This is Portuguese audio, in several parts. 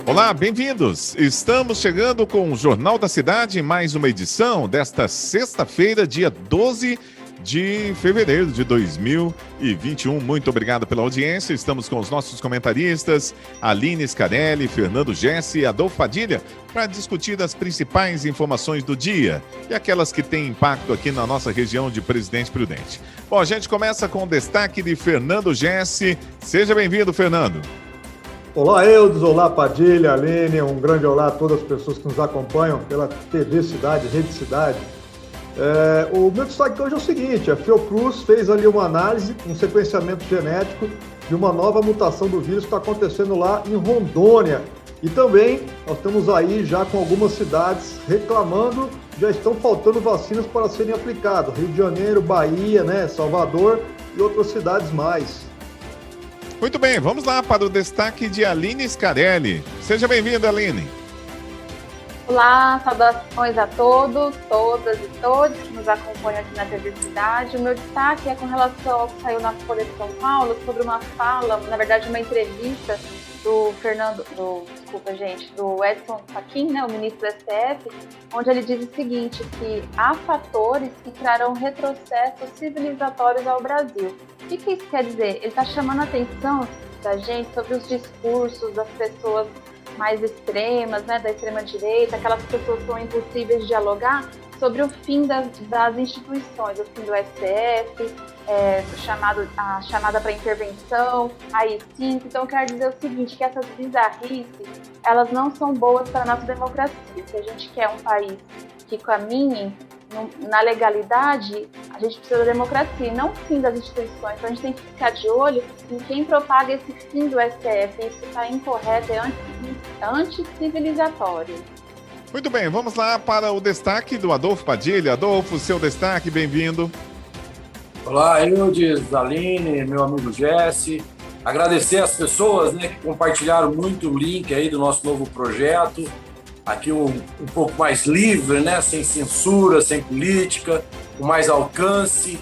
Olá, bem-vindos! Estamos chegando com o Jornal da Cidade, mais uma edição desta sexta-feira, dia 12 de fevereiro de 2021. Muito obrigado pela audiência. Estamos com os nossos comentaristas, Aline Scarelli, Fernando Gessi e Adolfo Padilha, para discutir as principais informações do dia e aquelas que têm impacto aqui na nossa região de Presidente Prudente. Bom, a gente começa com o destaque de Fernando Gessi. Seja bem-vindo, Fernando. Olá, Eudes, olá, Padilha, Aline, um grande olá a todas as pessoas que nos acompanham pela TV Cidade, Rede Cidade. O meu destaque hoje é o seguinte: a Fiocruz fez ali uma análise, um sequenciamento genético de uma nova mutação do vírus que está acontecendo lá em Rondônia. E também nós estamos aí já com algumas cidades reclamando, já estão faltando vacinas para serem aplicadas. Rio de Janeiro, Bahia, Salvador e outras cidades mais. Muito bem, vamos lá para o destaque de Aline Scarelli. Seja bem-vinda, Aline. Olá, saudações a todos, todas e todos que nos acompanham aqui na TV Cidade. O meu destaque é com relação ao que saiu na Folha de São Paulo sobre uma fala, na verdade uma entrevista do Edson Fachin, o ministro do STF, onde ele diz o seguinte, que há fatores que trarão retrocessos civilizatórios ao Brasil. O que isso quer dizer? Ele está chamando a atenção da gente sobre os discursos das pessoas mais extremas, da extrema-direita, aquelas pessoas que são impossíveis de dialogar, sobre o fim das instituições, o fim do STF, a chamada para intervenção, a AI-5. Então, eu quero dizer o seguinte, que essas bizarrices, elas não são boas para a nossa democracia. Se a gente quer um país que caminhe na legalidade, a gente precisa da democracia, não o fim das instituições. Então, a gente tem que ficar de olho em quem propaga esse fim do STF. Isso está incorreto, é anticivilizatório. Muito bem, vamos lá para o destaque do Adolfo Padilha. Adolfo, seu destaque, bem-vindo. Olá, Eudes, Aline, meu amigo Gessi. Agradecer às pessoas que compartilharam muito o link aí do nosso novo projeto. Aqui um pouco mais livre, sem censura, sem política, com mais alcance.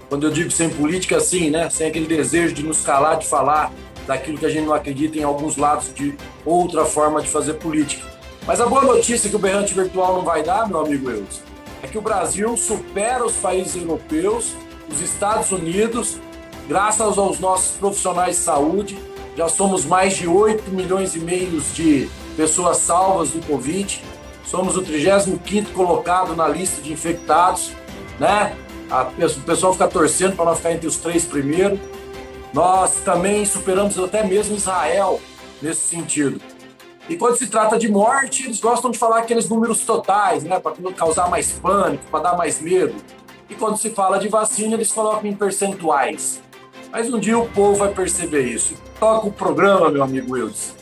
Quando eu digo sem política, assim, sem aquele desejo de nos calar, de falar daquilo que a gente não acredita em alguns lados de outra forma de fazer política. Mas a boa notícia que o berrante virtual não vai dar, meu amigo Eudes, é que o Brasil supera os países europeus, os Estados Unidos, graças aos nossos profissionais de saúde. Já somos mais de 8 milhões e meio de pessoas salvas do Covid. Somos o 35º colocado na lista de infectados, O pessoal fica torcendo para nós ficar entre os 3 primeiros. Nós também superamos até mesmo Israel nesse sentido. E quando se trata de morte, eles gostam de falar aqueles números totais, para causar mais pânico, para dar mais medo. E quando se fala de vacina, eles colocam em percentuais. Mas um dia o povo vai perceber isso. Toca o programa, meu amigo Wilson.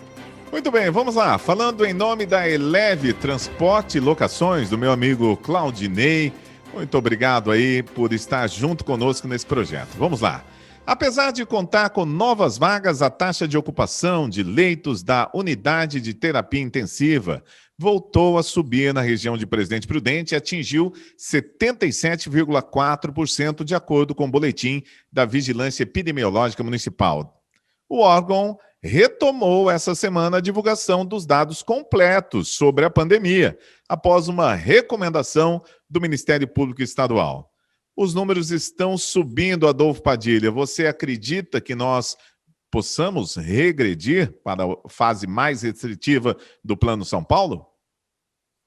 Muito bem, vamos lá. Falando em nome da Eleve Transporte e Locações, do meu amigo Claudinei. Muito obrigado aí por estar junto conosco nesse projeto. Vamos lá. Apesar de contar com novas vagas, a taxa de ocupação de leitos da unidade de terapia intensiva voltou a subir na região de Presidente Prudente e atingiu 77,4%, de acordo com o boletim da Vigilância Epidemiológica Municipal. O órgão retomou essa semana a divulgação dos dados completos sobre a pandemia, após uma recomendação do Ministério Público Estadual. Os números estão subindo, Adolfo Padilha. Você acredita que nós possamos regredir para a fase mais restritiva do Plano São Paulo?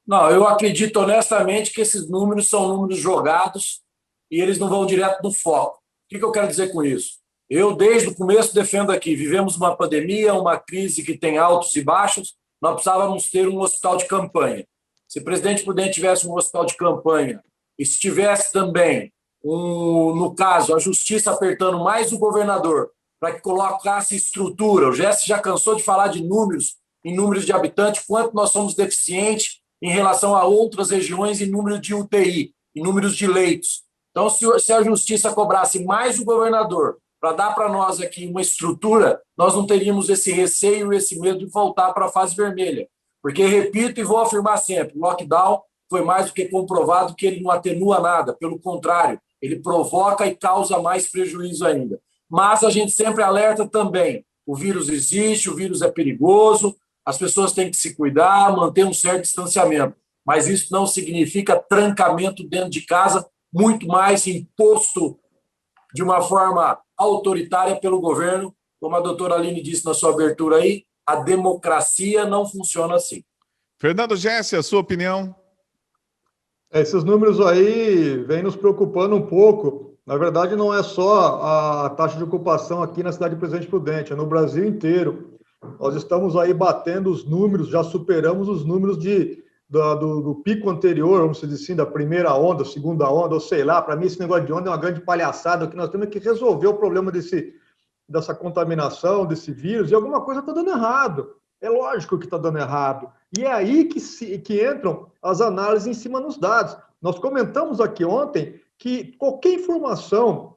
Não, eu acredito honestamente que esses números são números jogados e eles não vão direto no foco. O que eu quero dizer com isso? Eu, desde o começo, defendo aqui, vivemos uma pandemia, uma crise que tem altos e baixos, nós precisávamos ter um hospital de campanha. Se o Presidente Prudente tivesse um hospital de campanha e se tivesse também no caso, a justiça apertando mais o governador para que colocasse estrutura. O Gessi já cansou de falar de números, em números de habitantes, quanto nós somos deficientes em relação a outras regiões em número de UTI, em números de leitos. Então, se a justiça cobrasse mais o governador para dar para nós aqui uma estrutura, nós não teríamos esse receio, esse medo de voltar para a fase vermelha. Porque, repito e vou afirmar sempre, o lockdown foi mais do que comprovado que ele não atenua nada, pelo contrário, ele provoca e causa mais prejuízo ainda. Mas a gente sempre alerta também, o vírus existe, o vírus é perigoso, as pessoas têm que se cuidar, manter um certo distanciamento, mas isso não significa trancamento dentro de casa, muito mais imposto de uma forma autoritária pelo governo. Como a doutora Aline disse na sua abertura aí, a democracia não funciona assim. Fernando Gessi, a sua opinião? Esses números aí vêm nos preocupando um pouco. Na verdade, não é só a taxa de ocupação aqui na cidade de Presidente Prudente, é no Brasil inteiro. Nós estamos aí batendo os números, já superamos os números do pico anterior, vamos dizer assim, da primeira onda, segunda onda, ou sei lá. Para mim, esse negócio de onda é uma grande palhaçada, que nós temos que resolver o problema dessa contaminação, desse vírus, e alguma coisa está dando errado. É lógico que está dando errado. E é aí que entram as análises em cima dos dados. Nós comentamos aqui ontem que qualquer informação,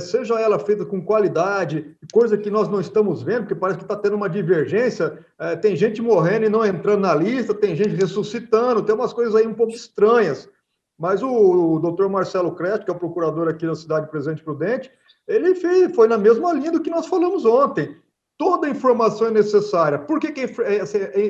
seja ela feita com qualidade, coisa que nós não estamos vendo, porque parece que está tendo uma divergência, tem gente morrendo e não entrando na lista, tem gente ressuscitando, tem umas coisas aí um pouco estranhas. Mas o doutor Marcelo Crest, que é o procurador aqui da cidade de Presidente Prudente, ele foi na mesma linha do que nós falamos ontem. Toda a informação é necessária. Por que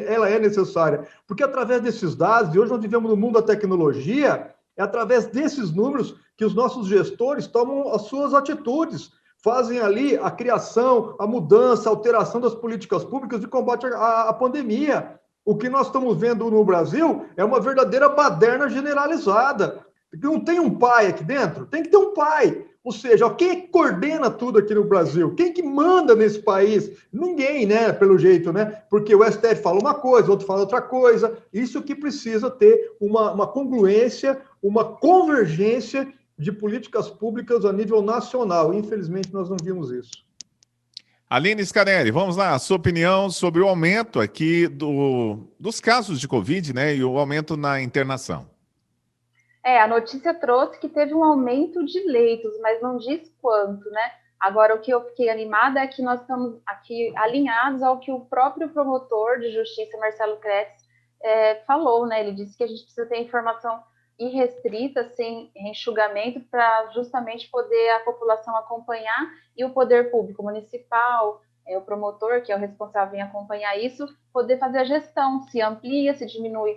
ela é necessária? Porque através desses dados, e hoje nós vivemos no mundo da tecnologia, é através desses números que os nossos gestores tomam as suas atitudes, fazem ali a criação, a mudança, a alteração das políticas públicas de combate à pandemia. O que nós estamos vendo no Brasil é uma verdadeira baderna generalizada. Não tem um pai aqui dentro? Tem que ter um pai. Ou seja, quem é que coordena tudo aqui no Brasil? Quem que manda nesse país? Ninguém, né? Pelo jeito, né? Porque o STF fala uma coisa, o outro fala outra coisa. Isso que precisa ter uma congruência, uma convergência de políticas públicas a nível nacional. Infelizmente, nós não vimos isso. Aline Scarelli, vamos lá, a sua opinião sobre o aumento aqui dos casos de Covid, né? E o aumento na internação. A notícia trouxe que teve um aumento de leitos, mas não diz quanto, né? Agora, o que eu fiquei animada é que nós estamos aqui alinhados ao que o próprio promotor de justiça, Marcelo Kretz, falou, né? Ele disse que a gente precisa ter informação irrestrita, sem enxugamento, para justamente poder a população acompanhar e o poder público municipal, o promotor, que é o responsável em acompanhar isso, poder fazer a gestão, se amplia, se diminui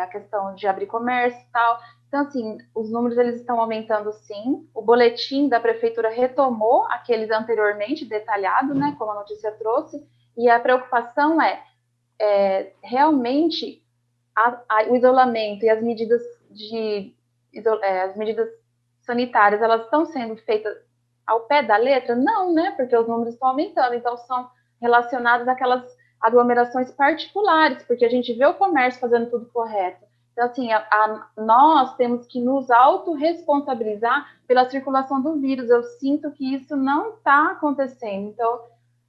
a questão de abrir comércio e tal. Então, assim, os números eles estão aumentando sim. O boletim da prefeitura retomou aqueles anteriormente detalhado, né, como a notícia trouxe, e a preocupação realmente o isolamento e as medidas as medidas sanitárias, elas estão sendo feitas ao pé da letra? Não, né, porque os números estão aumentando, então são relacionados àquelas aglomerações particulares, porque a gente vê o comércio fazendo tudo correto. Então, assim, nós temos que nos autorresponsabilizar pela circulação do vírus. Eu sinto que isso não está acontecendo. Então,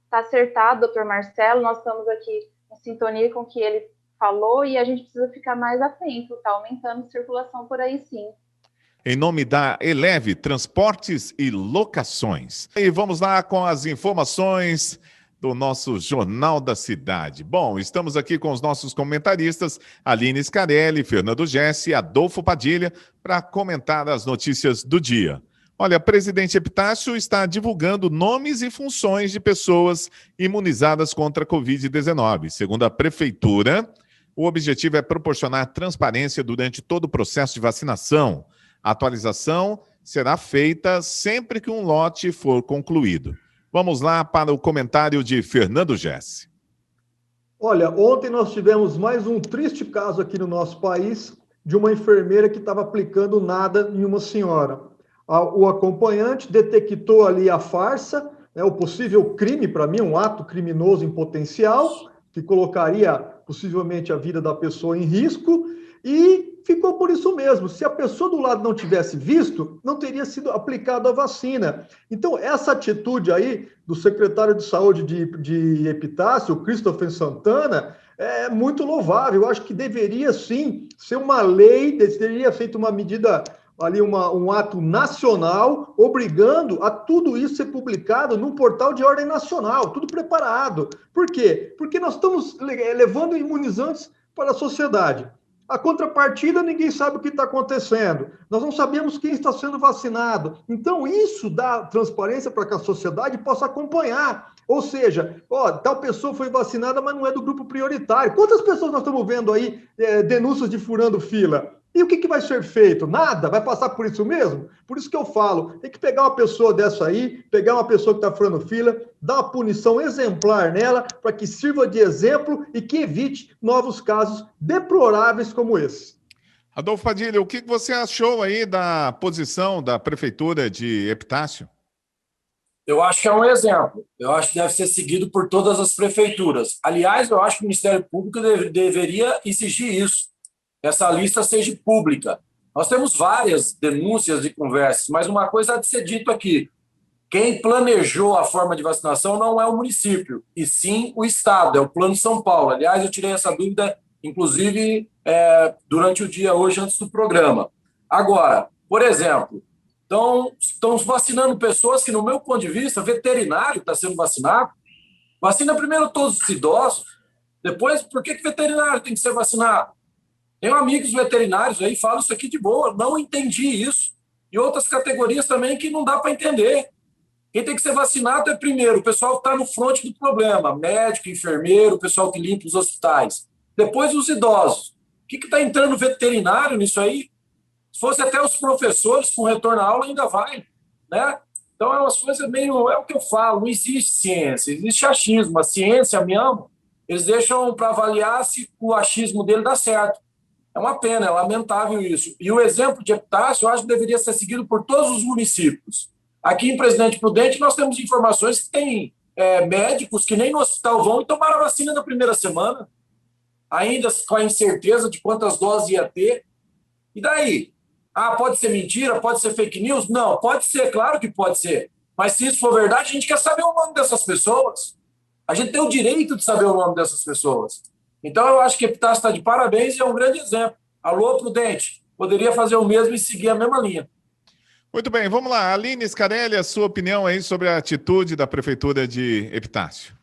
está acertado, doutor Marcelo, nós estamos aqui em sintonia com o que ele falou e a gente precisa ficar mais atento, está aumentando a circulação por aí sim. Em nome da Eleve Transportes e Locações. E vamos lá com as informações do nosso Jornal da Cidade. Bom, estamos aqui com os nossos comentaristas, Aline Scarelli, Fernando Gessi e Adolfo Padilha, para comentar as notícias do dia. Olha, o presidente Epitácio está divulgando nomes e funções de pessoas imunizadas contra a Covid-19. Segundo a Prefeitura, o objetivo é proporcionar transparência durante todo o processo de vacinação. A atualização será feita sempre que um lote for concluído. Vamos lá para o comentário de Fernando Gessi. Olha, ontem nós tivemos mais um triste caso aqui no nosso país de uma enfermeira que estava aplicando nada em uma senhora. O acompanhante detectou ali a farsa, o possível crime, para mim, um ato criminoso em potencial, que colocaria possivelmente a vida da pessoa em risco, e ficou por isso mesmo. Se a pessoa do lado não tivesse visto, não teria sido aplicada a vacina. Então, essa atitude aí do secretário de Saúde de Epitácio, Christopher Santana, é muito louvável. Eu acho que deveria, sim, ser uma lei, teria feito uma medida ali, um ato nacional, obrigando a tudo isso ser publicado num portal de ordem nacional, tudo preparado. Por quê? Porque nós estamos levando imunizantes para a sociedade. A contrapartida, ninguém sabe o que está acontecendo. Nós não sabemos quem está sendo vacinado. Então, isso dá transparência para que a sociedade possa acompanhar. Ou seja, tal pessoa foi vacinada, mas não é do grupo prioritário. Quantas pessoas nós estamos vendo aí denúncias de furando fila? E o que vai ser feito? Nada? Vai passar por isso mesmo? Por isso que eu falo, tem que pegar uma pessoa dessa aí, pegar uma pessoa que está furando fila, dar uma punição exemplar nela, para que sirva de exemplo e que evite novos casos deploráveis como esse. Adolfo Padilha, o que você achou aí da posição da Prefeitura de Epitácio? Eu acho que é um exemplo. Eu acho que deve ser seguido por todas as prefeituras. Aliás, eu acho que o Ministério Público deveria exigir isso, que essa lista seja pública. Nós temos várias denúncias de conversas, mas uma coisa há de ser dito aqui. Quem planejou a forma de vacinação não é o município, e sim o Estado, é o Plano São Paulo. Aliás, eu tirei essa dúvida, inclusive, durante o dia hoje, antes do programa. Agora, por exemplo, estão vacinando pessoas que, no meu ponto de vista, veterinário está sendo vacinado. Vacina primeiro todos os idosos, depois, por que veterinário tem que ser vacinado? Tenho amigos veterinários aí, falam isso aqui de boa, não entendi isso. E outras categorias também que não dá para entender. Quem tem que ser vacinado é, primeiro, o pessoal que está no fronte do problema, médico, enfermeiro, o pessoal que limpa os hospitais. Depois, os idosos. O que está entrando veterinário nisso aí? Se fosse até os professores com retorno à aula, ainda vai, né? Então, é umas coisas meio... É o que eu falo, não existe ciência, existe achismo. A ciência mesmo, eles deixam para avaliar se o achismo dele dá certo. É uma pena, é lamentável isso. E o exemplo de Epitácio, eu acho que deveria ser seguido por todos os municípios. Aqui em Presidente Prudente, nós temos informações que tem médicos que nem no hospital vão e tomaram a vacina na primeira semana, ainda com a incerteza de quantas doses ia ter. E daí? Pode ser mentira? Pode ser fake news? Não, pode ser, claro que pode ser. Mas se isso for verdade, a gente quer saber o nome dessas pessoas. A gente tem o direito de saber o nome dessas pessoas. Então, eu acho que Epitácio está de parabéns e é um grande exemplo. Alô, Prudente, poderia fazer o mesmo e seguir a mesma linha. Muito bem, vamos lá. Aline Scarelli, a sua opinião aí sobre a atitude da Prefeitura de Epitácio.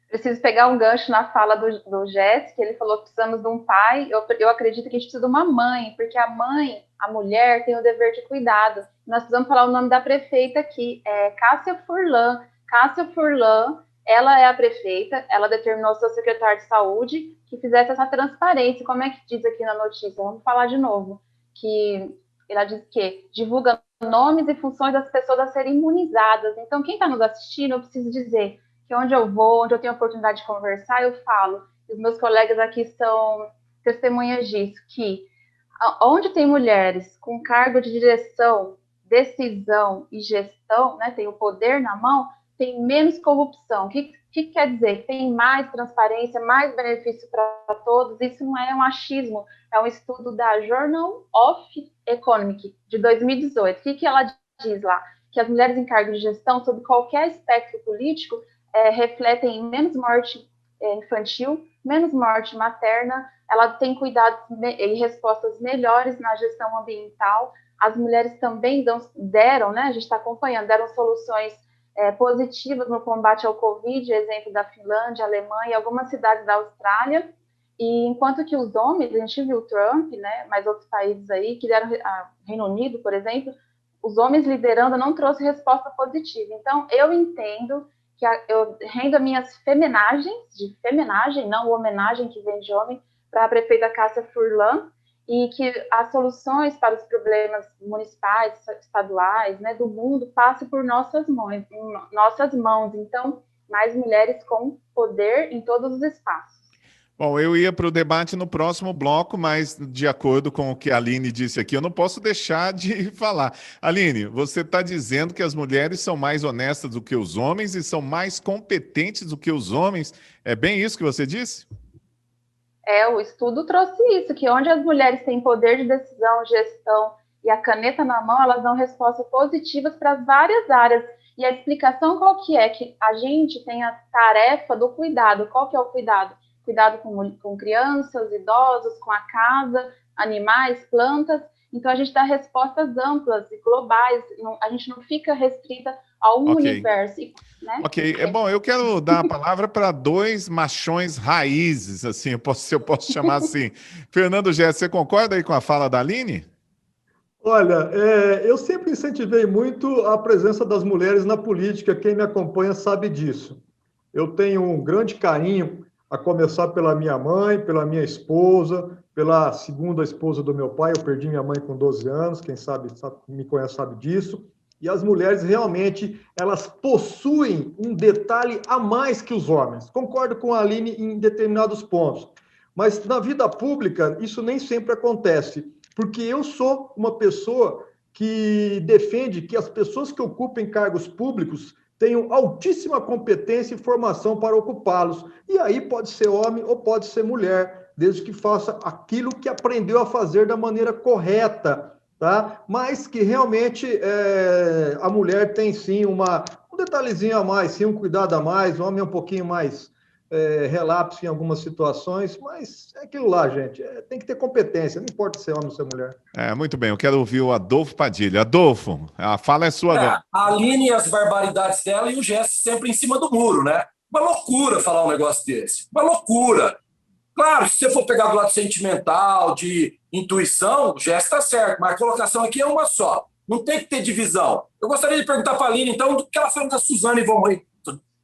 Preciso pegar um gancho na fala do Jesse, que ele falou que precisamos de um pai. Eu acredito que a gente precisa de uma mãe, porque a mãe, a mulher, tem o dever de cuidado. Nós precisamos falar o nome da prefeita aqui, Cássia Furlan. Cássia Furlan, ela é a prefeita, ela determinou ao seu secretário de saúde que fizesse essa transparência. Como é que diz aqui na notícia? Vamos falar de novo. Que ela diz que divulga nomes e funções das pessoas a serem imunizadas. Então, quem está nos assistindo, eu preciso dizer que onde eu vou, onde eu tenho a oportunidade de conversar, eu falo. Os meus colegas aqui são testemunhas disso, que onde tem mulheres com cargo de direção, decisão e gestão, né, tem o poder na mão, tem menos corrupção. O que quer dizer? Tem mais transparência, mais benefício para todos. Isso não é um achismo, é um estudo da Journal of Economic, de 2018. O que ela diz lá? Que as mulheres em cargo de gestão, sob qualquer espectro político, refletem menos morte infantil, menos morte materna, ela tem cuidados e respostas melhores na gestão ambiental. As mulheres também deram, né, a gente está acompanhando, deram soluções positivas no combate ao Covid, exemplo da Finlândia, Alemanha e algumas cidades da Austrália. E enquanto que os homens, a gente viu o Trump, né, mas outros países aí, que deram, Reino Unido, por exemplo, os homens liderando não trouxe resposta positiva. Então, eu entendo que eu rendo as minhas femenagens, de femenagem, não homenagem que vem de homem, para a prefeita Cássia Furlan, e que as soluções para os problemas municipais, estaduais, né, do mundo, passem por nossas mãos. Então, mais mulheres com poder em todos os espaços. Bom, eu ia para o debate no próximo bloco, mas de acordo com o que a Aline disse aqui, eu não posso deixar de falar. Aline, você está dizendo que as mulheres são mais honestas do que os homens e são mais competentes do que os homens. É bem isso que você disse? O estudo trouxe isso, que onde as mulheres têm poder de decisão, gestão e a caneta na mão, elas dão respostas positivas para várias áreas. E a explicação qual que é? Que a gente tem a tarefa do cuidado. Qual que é o cuidado? Cuidado com crianças, idosos, com a casa, animais, plantas. Então, a gente dá respostas amplas e globais. A gente não fica restrita a um universo. Né? Ok. Bom, eu quero dar a palavra para dois machões raízes, assim, se eu posso chamar assim. Fernando Jesse, você concorda aí com a fala da Aline? Olha, eu sempre incentivei muito a presença das mulheres na política. Quem me acompanha sabe disso. Eu tenho um grande carinho, a começar pela minha mãe, pela minha esposa, pela segunda esposa do meu pai. Eu perdi minha mãe com 12 anos, quem sabe me conhece sabe disso. E as mulheres realmente, elas possuem um detalhe a mais que os homens. Concordo com a Aline em determinados pontos. Mas na vida pública, isso nem sempre acontece, porque eu sou uma pessoa que defende que as pessoas que ocupem cargos públicos tenham altíssima competência e formação para ocupá-los. E aí pode ser homem ou pode ser mulher, desde que faça aquilo que aprendeu a fazer da maneira correta, tá? Mas que realmente a mulher tem sim um detalhezinho a mais, sim, um cuidado a mais, o homem é um pouquinho mais relapso em algumas situações, mas é aquilo lá, gente. Tem que ter competência, não importa se é homem ou se é mulher. Muito bem, eu quero ouvir o Adolfo Padilha. Adolfo, a fala é sua agora. A Aline e as barbaridades dela e o Jesse sempre em cima do muro, né? Uma loucura falar um negócio desse. Uma loucura. Claro, se você for pegar do lado sentimental, de intuição, o Jesse está certo, mas a colocação aqui é uma só. Não tem que ter divisão. Eu gostaria de perguntar para a Aline, então, do que ela falou da Suzane von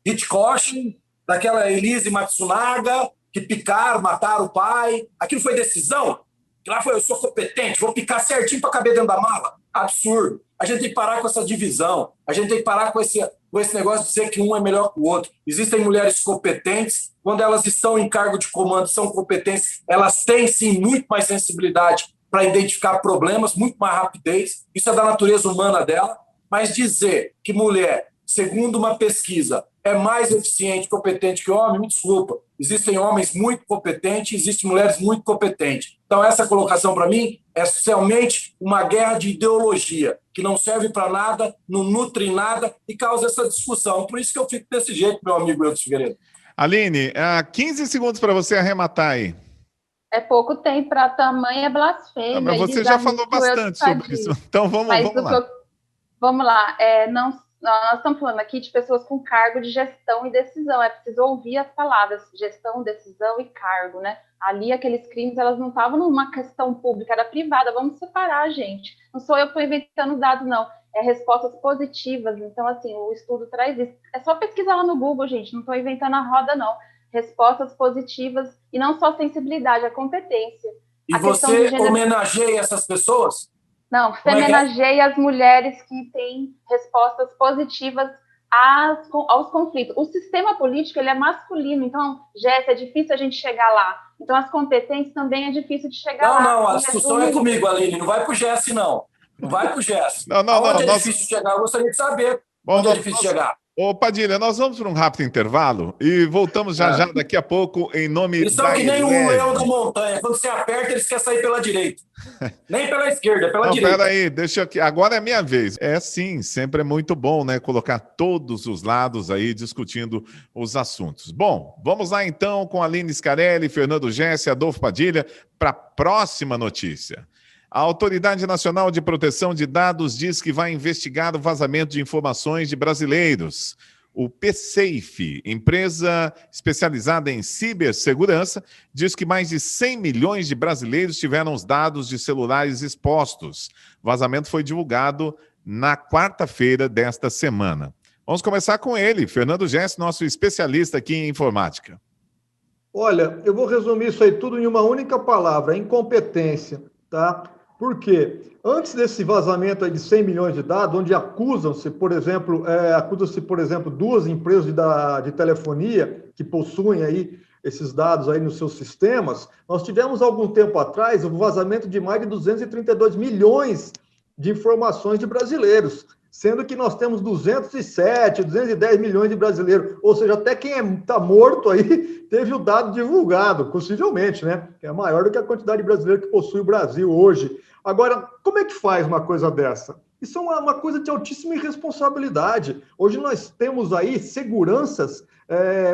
Richthofen, daquela Elise Matsunaga, que picaram, mataram o pai. Aquilo foi decisão? Que lá foi, eu sou competente, vou picar certinho para caber dentro da mala. Absurdo. A gente tem que parar com essa divisão. A gente tem que parar com esse negócio de dizer que um é melhor que o outro. Existem mulheres competentes. Quando elas estão em cargo de comando, são competentes, elas têm, sim, muito mais sensibilidade para identificar problemas, muito mais rapidez. Isso é da natureza humana dela. Mas dizer que mulher, segundo uma pesquisa, é mais eficiente e competente que homem, me desculpa. Existem homens muito competentes, existem mulheres muito competentes. Então, essa colocação, para mim, é somente uma guerra de ideologia, que não serve para nada, não nutre nada e causa essa discussão. Por isso que eu fico desse jeito, meu amigo Eudes Figueiredo. Aline, 15 segundos para você arrematar aí. É pouco tempo para tamanha blasfêmia. Mas você já falou bastante sobre isso. Então, vamos lá. Vamos lá. Nós estamos falando aqui de pessoas com cargo de gestão e decisão. É preciso ouvir as palavras gestão, decisão e cargo, né? Ali, aqueles crimes, elas não estavam numa questão pública, era privada. Vamos separar, gente. Não sou eu que estou inventando dados, não. É respostas positivas. Então, assim, o estudo traz isso. É só pesquisar lá no Google, gente. Não estou inventando a roda, não. Respostas positivas e não só sensibilidade, a competência. E você homenageia essas pessoas? Não, homenageia as mulheres que têm respostas positivas aos conflitos. O sistema político, ele é masculino, então, Jéssica, é difícil a gente chegar lá. Então, as competências também é difícil de chegar lá. Não, a discussão é comigo, Aline, não vai pro Jéssica, não. Não vai pro Jéssica. Onde é difícil chegar? Eu gostaria de saber onde é difícil chegar. Ô, Padilha, nós vamos para um rápido intervalo e voltamos já daqui a pouco em nome Eles são que nem um leão da montanha. Quando você aperta, eles querem sair pela direita. Nem pela esquerda, pela direita. Peraí, deixa aqui. Agora é minha vez. Sim, sempre é muito bom, né? Colocar todos os lados aí discutindo os assuntos. Bom, vamos lá então com a Aline Scarelli, Fernando Jesse, Adolfo Padilha, para a próxima notícia. A Autoridade Nacional de Proteção de Dados diz que vai investigar o vazamento de informações de brasileiros. O PSafe, empresa especializada em cibersegurança, diz que mais de 100 milhões de brasileiros tiveram os dados de celulares expostos. O vazamento foi divulgado na quarta-feira desta semana. Vamos começar com ele, Fernando Jesse, nosso especialista aqui em informática. Olha, eu vou resumir isso aí tudo em uma única palavra, incompetência, tá? Por quê? Antes desse vazamento aí de 100 milhões de dados, onde acusam-se, por exemplo, duas empresas de telefonia que possuem aí esses dados aí nos seus sistemas, nós tivemos algum tempo atrás o vazamento de mais de 232 milhões de informações de brasileiros, sendo que nós temos 207, 210 milhões de brasileiros, ou seja, até quem está morto aí teve o dado divulgado, possivelmente, né? Que é maior do que a quantidade de brasileiros que possui o Brasil hoje. Agora, como é que faz uma coisa dessa? Isso é uma coisa de altíssima irresponsabilidade. Hoje nós temos aí seguranças,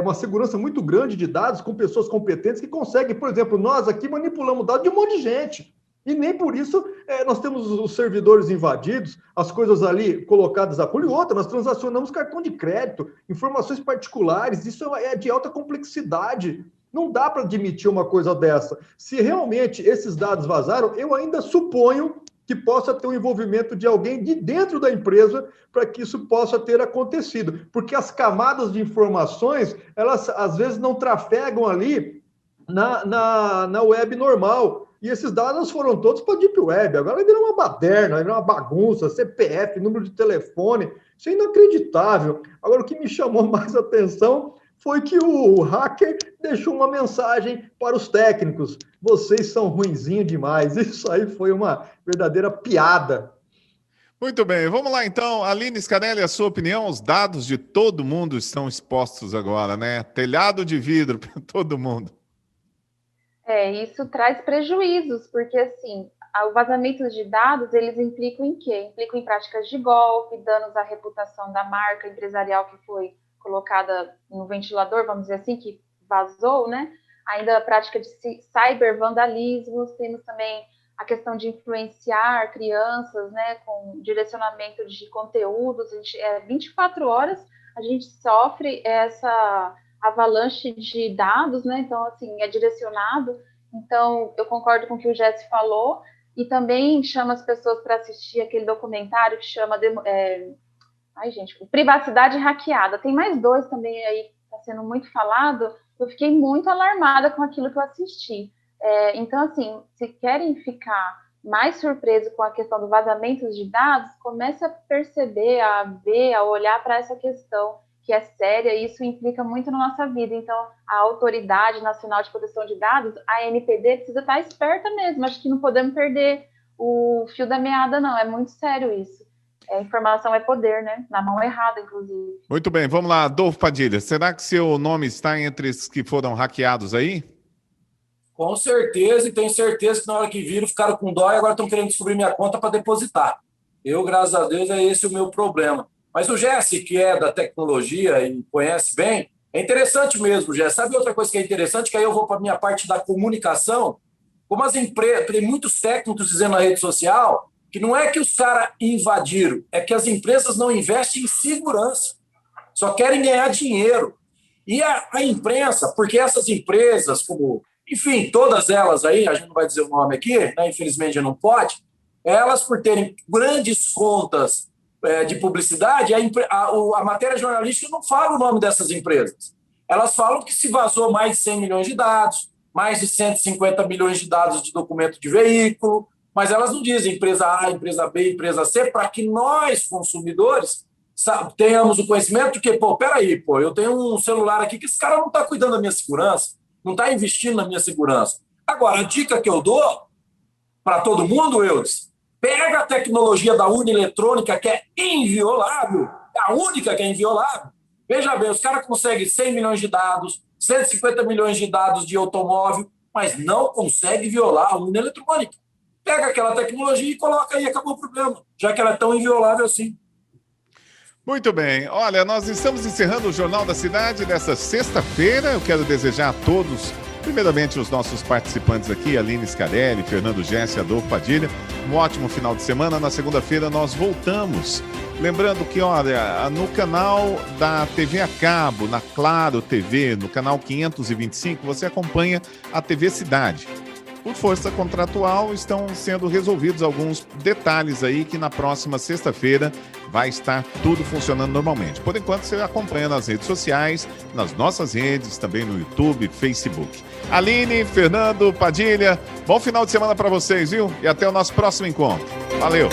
uma segurança muito grande de dados com pessoas competentes que conseguem, por exemplo, nós aqui manipulamos dados de um monte de gente. E nem por isso nós temos os servidores invadidos, as coisas ali colocadas a pulo. E outra, nós transacionamos cartão de crédito, informações particulares, isso é de alta complexidade. Não dá para admitir uma coisa dessa. Se realmente esses dados vazaram, eu ainda suponho que possa ter um envolvimento de alguém de dentro da empresa para que isso possa ter acontecido. Porque as camadas de informações, elas às vezes não trafegam ali na web normal. E esses dados foram todos para a Deep Web. Agora vai virar uma baderna, vai virar uma bagunça, CPF, número de telefone. Isso é inacreditável. Agora, o que me chamou mais atenção foi que o hacker deixou uma mensagem para os técnicos. Vocês são ruinzinhos demais. Isso aí foi uma verdadeira piada. Muito bem, vamos lá então. Aline Scarelli, a sua opinião, os dados de todo mundo estão expostos agora, né? Telhado de vidro para todo mundo. Isso traz prejuízos, porque assim, o vazamento de dados, eles implicam em quê? Implicam em práticas de golpe, danos à reputação da marca empresarial que foi colocada no ventilador, vamos dizer assim, que vazou, né? Ainda a prática de cybervandalismos, temos também a questão de influenciar crianças, né, com direcionamento de conteúdos. 24 horas a gente sofre essa avalanche de dados, né? Então, assim, é direcionado. Então, eu concordo com o que o Jesse falou e também chama as pessoas para assistir aquele documentário que chama Privacidade Hackeada. Tem mais 2 também aí, está sendo muito falado. Eu fiquei muito alarmada com aquilo que eu assisti. Então, assim, se querem ficar mais surpreso com a questão do vazamento de dados, comece a perceber, a ver, a olhar para essa questão que é séria, e isso implica muito na nossa vida. Então, a Autoridade Nacional de Proteção de Dados, a ANPD, precisa estar esperta mesmo. Acho que não podemos perder o fio da meada, não. É muito sério isso. Informação é poder, né? Na mão errada, inclusive. Muito bem, vamos lá. Adolfo Padilha, será que seu nome está entre os que foram hackeados aí? Com certeza, e tenho certeza que na hora que viram, ficaram com dó e agora estão querendo descobrir minha conta para depositar. Eu, graças a Deus, é esse o meu problema. Mas o Jesse, que é da tecnologia e conhece bem, é interessante mesmo, Jesse. Sabe outra coisa que é interessante? Que aí eu vou para a minha parte da comunicação. Como as empresas, tem muitos técnicos dizendo na rede social que não é que os caras invadiram, é que as empresas não investem em segurança, só querem ganhar dinheiro. E a imprensa, porque essas empresas, como, enfim, todas elas aí, a gente não vai dizer o nome aqui, né, infelizmente não pode, elas, por terem grandes contas de publicidade, a matéria jornalística não fala o nome dessas empresas. Elas falam que se vazou mais de 100 milhões de dados, mais de 150 milhões de dados de documento de veículo, mas elas não dizem empresa A, empresa B, empresa C, para que nós, consumidores, tenhamos o conhecimento de que, peraí, eu tenho um celular aqui que esse cara não está cuidando da minha segurança, não está investindo na minha segurança. Agora, a dica que eu dou para todo mundo, Eudes, pega a tecnologia da urna eletrônica, que é inviolável, é a única que é inviolável. Veja bem, os caras conseguem 100 milhões de dados, 150 milhões de dados de automóvel, mas não conseguem violar a urna eletrônica. Pega aquela tecnologia e coloca aí, acabou o problema, já que ela é tão inviolável assim. Muito bem. Olha, nós estamos encerrando o Jornal da Cidade dessa sexta-feira. Eu quero desejar a todos, primeiramente os nossos participantes aqui, Aline Scarelli, Fernando Jesse, Adolfo Padilha, um ótimo final de semana. Na segunda-feira nós voltamos. Lembrando que, olha, no canal da TV a cabo, na Claro TV, no canal 525, você acompanha a TV Cidade. Por força contratual, estão sendo resolvidos alguns detalhes aí que na próxima sexta-feira vai estar tudo funcionando normalmente. Por enquanto, você acompanha nas redes sociais, nas nossas redes, também no YouTube, Facebook. Aline, Fernando, Padilha, bom final de semana para vocês, viu? E até o nosso próximo encontro. Valeu!